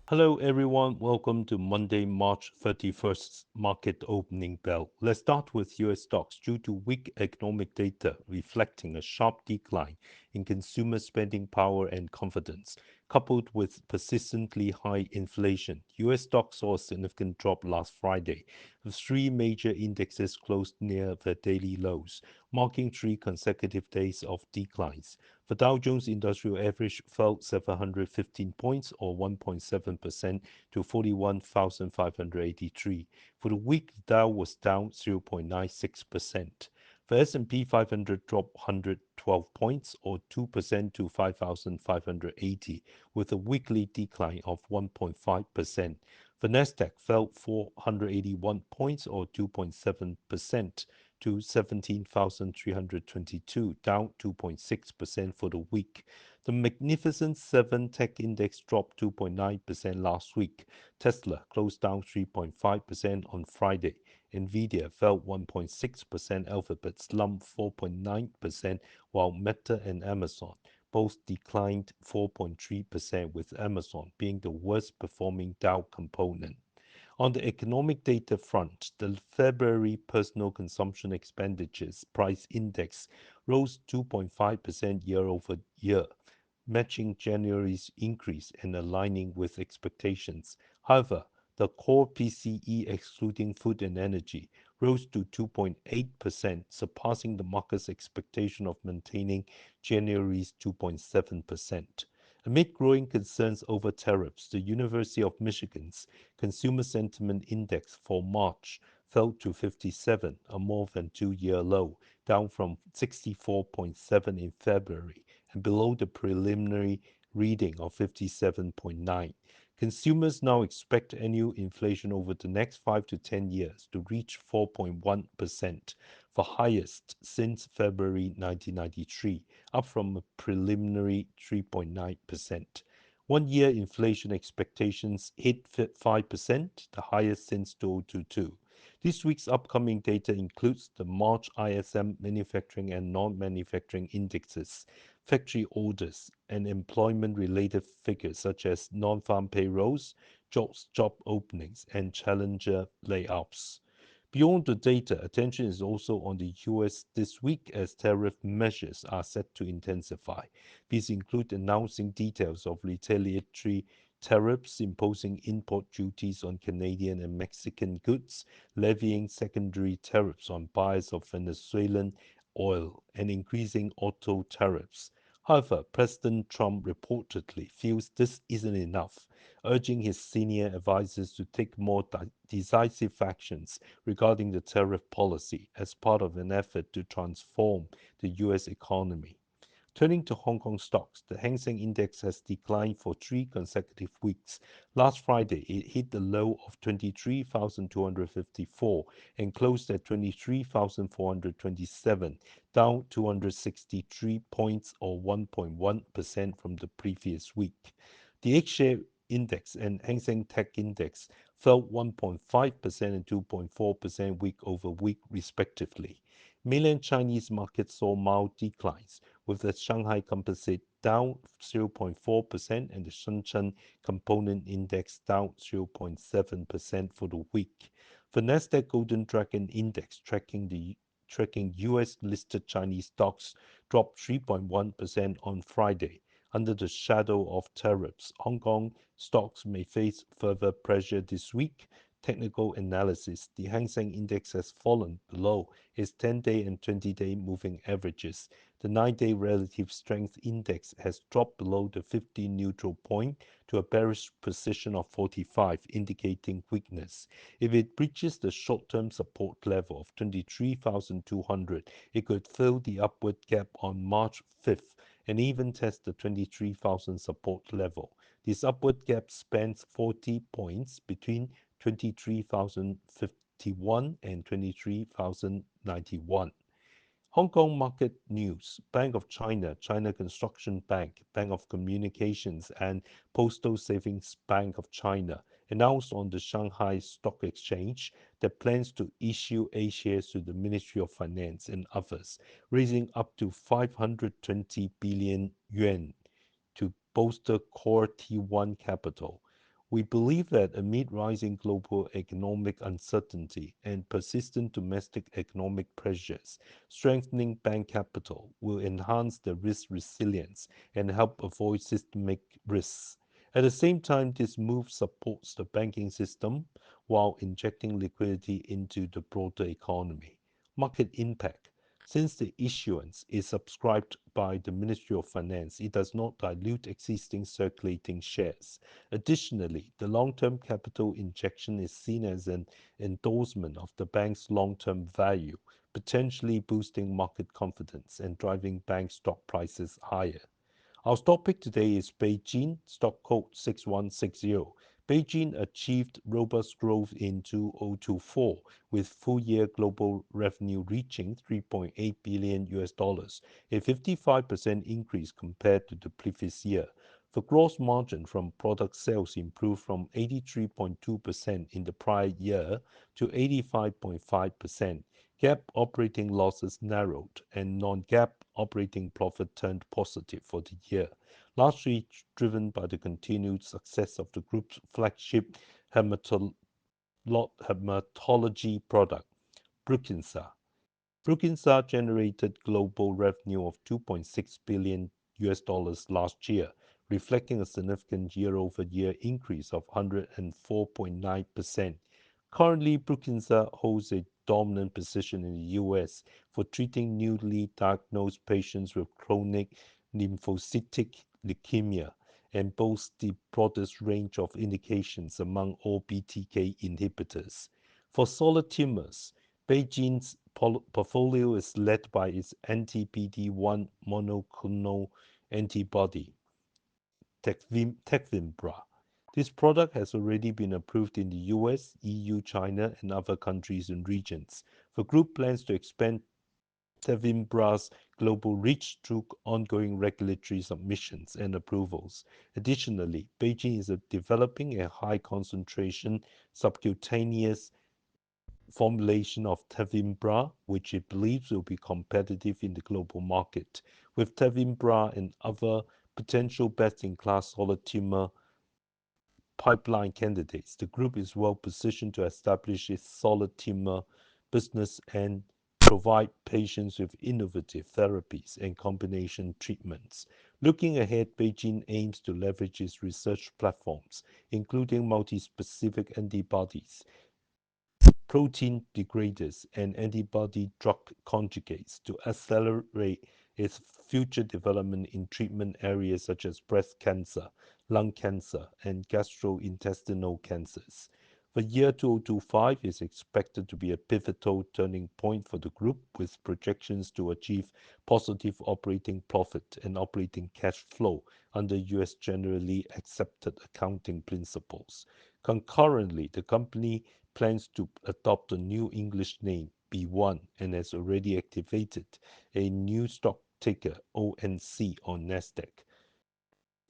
Hello, everyone. Welcome to Monday, March 31st market opening bell. Let's start with U.S. stocks due to weak economic data reflecting a sharp decline in consumer spending power and confidence, coupled with persistently high inflation. U.S. stocks saw a significant drop last Friday. The three major indexes closed near their daily lows, marking three consecutive days of declines. The Dow Jones Industrial Average fell 715 points or 1.7% to 41,583. For the week, the Dow was down 0.96%. The S&P 500 dropped 112 points or 2% to 5,580, with a weekly decline of 1.5%. The Nasdaq fell 481 points or 2.7% to 17,322, down 2.6% for the week. The Magnificent Seven tech index dropped 2.9% last week. Tesla closed down 3.5% on Friday. Nvidia fell 1.6%, Alphabet slumped 4.9%, while Meta and Amazon both declined 4.3%, with Amazon being the worst performing Dow component. On the economic data front, the February personal consumption expenditures price index rose 2.5% year over year, matching January's increase and aligning with expectations. However, the core PCE excluding food and energy rose to 2.8%, surpassing the market's expectation of maintaining January's 2.7%. Amid growing concerns over tariffs, the University of Michigan's Consumer Sentiment Index for March fell to 57, a more than two-year low, down from 64.7 in February and below the preliminary reading of 57.9. Consumers now expect annual inflation over the next 5 to 10 years to reach 4.1%, the highest since February 1993, up from a preliminary 3.9%. One-year inflation expectations hit 5%, the highest since 2022. This week's upcoming data includes the March ISM manufacturing and non-manufacturing indexes, factory orders, and employment-related figures such as non-farm payrolls, job openings, and challenger layoffs. Beyond the data, attention is also on the US this week as tariff measures are set to intensify. These include announcing details of retaliatory tariffs, imposing import duties on Canadian and Mexican goods, levying secondary tariffs on buyers of Venezuelan oil, and increasing auto tariffs. However, President Trump reportedly feels this isn't enough, urging his senior advisors to take more decisive actions regarding the tariff policy as part of an effort to transform the U.S. economy. Turning to Hong Kong stocks, the Hang Seng Index has declined for three consecutive weeks. Last Friday, it hit the low of 23,254 and closed at 23,427, down 263 points or 1.1% from the previous week. The H-share index and Hang Seng Tech Index fell 1.5% and 2.4% week over week, respectively. Mainland Chinese markets saw mild declines, with the Shanghai Composite down 0.4% and the Shenzhen Component Index down 0.7% for the week. The Nasdaq Golden Dragon Index tracking US listed Chinese stocks dropped 3.1% on Friday. Under the shadow of tariffs, Hong Kong stocks may face further pressure this week. Technical analysis, the Hang Seng Index has fallen below its 10-day and 20-day moving averages. The 9-day relative strength index has dropped below the 50 neutral point to a bearish position of 45, indicating weakness. If it breaches the short-term support level of 23,200, it could fill the upward gap on March 5th and even test the 23,000 support level. This upward gap spans 40 points between 23,051 and 23,091. Hong Kong market news. Bank of China, China Construction Bank, Bank of Communications, and Postal Savings Bank of China announced on the Shanghai Stock Exchange that plans to issue A shares to the Ministry of Finance and others, raising up to 520 billion yuan to bolster core T1 capital. We believe that amid rising global economic uncertainty and persistent domestic economic pressures, strengthening bank capital will enhance the risk resilience and help avoid systemic risks. At the same time, this move supports the banking system while injecting liquidity into the broader economy. Market impact. Since the issuance is subscribed by the Ministry of Finance, it does not dilute existing circulating shares. Additionally, the long-term capital injection is seen as an endorsement of the bank's long-term value, potentially boosting market confidence and driving bank stock prices higher. Our stock pick today is BeiGene, stock code 6160. BeiGene achieved robust growth in 2024, with full-year global revenue reaching 3.8 billion US dollars, a 55% increase compared to the previous year. The gross margin from product sales improved from 83.2% in the prior year to 85.5%. GAAP operating losses narrowed, and non-GAAP operating profit turned positive for the year, largely driven by the continued success of the group's flagship hematology product, Brukinsa. Brukinsa generated global revenue of 2.6 billion US dollars last year, reflecting a significant year-over-year increase of 104.9%. Currently, Brukinsa holds a dominant position in the US for treating newly diagnosed patients with chronic lymphocytic leukemia and boasts the broadest range of indications among all BTK inhibitors. For solid tumors, BeiGene's portfolio is led by its anti-PD-1 monoclonal antibody, Tecvibra. This product has already been approved in the US, EU, China, and other countries and regions. The group plans to expand Tecvibra's global reach through ongoing regulatory submissions and approvals. Additionally, BeiGene is developing a high-concentration subcutaneous formulation of Tecvibra, which it believes will be competitive in the global market. With Tecvibra and other potential best-in-class solid tumor pipeline candidates, the group is well positioned to establish its solid tumor business and provide patients with innovative therapies and combination treatments. Looking ahead, BeiGene aims to leverage its research platforms, including multi-specific antibodies, protein degraders, and antibody drug conjugates to accelerate its future development in treatment areas such as breast cancer, lung cancer, and gastrointestinal cancers. The year 2025 is expected to be a pivotal turning point for the group, with projections to achieve positive operating profit and operating cash flow under US generally accepted accounting principles. Concurrently, the company plans to adopt a new English name, B1, and has already activated a new stock ticker, ONC, on Nasdaq.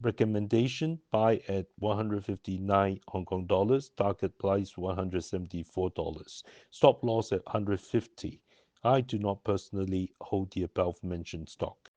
Recommendation: buy at 159 Hong Kong dollars, target price $174, stop loss at 150. I do not personally hold the above mentioned stock.